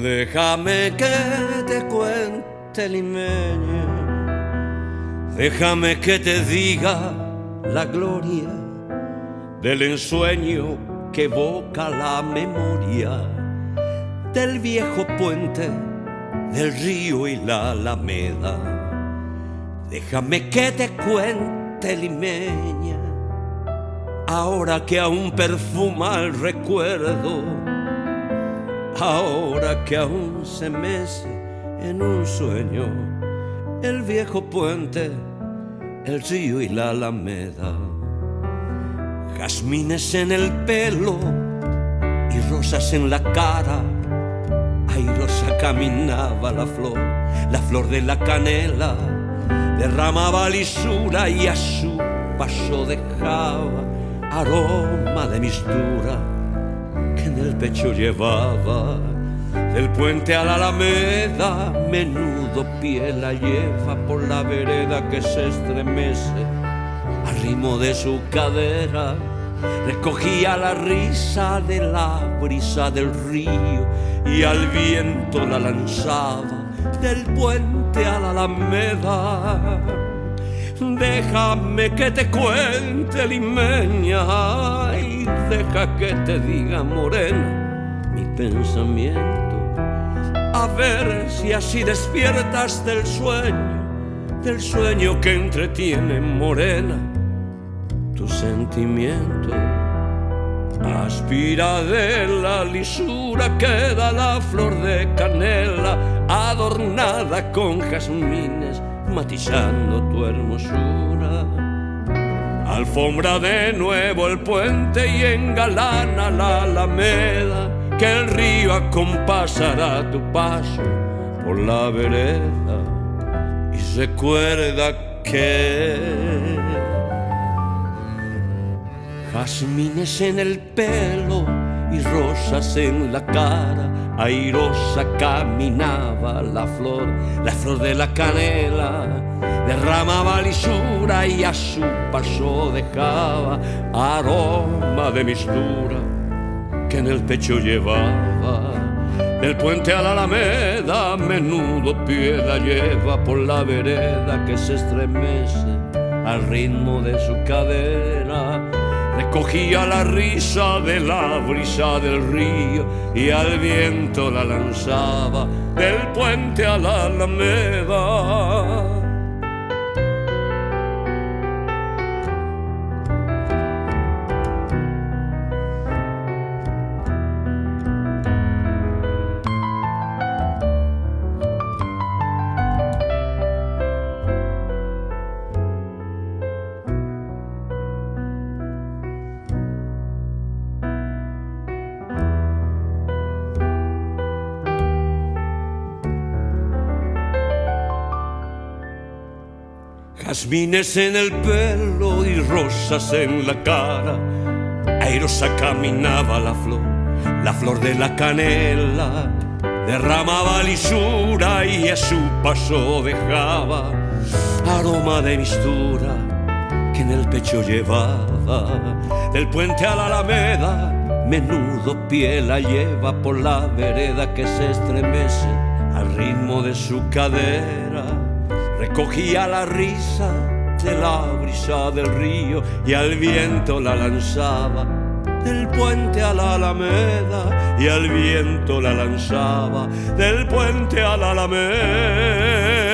Déjame que te cuente, limeña, déjame que te diga la gloria del ensueño que evoca la memoria del viejo puente, del río y la alameda. Déjame que te cuente, limeña, ahora que aún perfuma el recuerdo, ahora que aún se mece en un sueño el viejo puente, el río y la alameda. Jazmines en el pelo y rosas en la cara, airosa caminaba la flor de la canela, derramaba lisura y a su paso dejaba aroma de mistura que en el pecho llevaba. Del puente a la alameda, menudo pie la lleva por la vereda que se estremece al ritmo de su cadera. Recogía la risa de la brisa del río y al viento la lanzaba del puente a la alameda. Déjame que te cuente, limeña, y deja que te diga, morena, mi pensamiento, a ver si así despiertas del sueño que entretiene, morena, tu sentimiento. Aspira de la lisura que da la flor de canela, adornada con jazmines, matizando tu hermosura. Alfombra de nuevo el puente y engalana la alameda, que el río acompasará tu paso por la vereda. Y recuerda que jazmines en el pelo y rosas en la cara, airosa caminaba la flor de la canela, derramaba lisura y a su paso dejaba aroma de mistura que en el pecho llevaba. Del puente a la alameda, menudo pie la lleva por la vereda que se estremece al ritmo de su cadera. Recogía la risa de la brisa del río y al viento la lanzaba del puente a la alameda. Jazmines en el pelo y rosas en la cara, airosa caminaba la flor de la canela, derramaba lisura y a su paso dejaba aroma de mistura que en el pecho llevaba. Del puente a la alameda, menudo pie la lleva por la vereda que se estremece al ritmo de su cadera. Recogía la risa de la brisa del río y al viento la lanzaba del puente a la alameda, y al viento la lanzaba del puente a la alameda.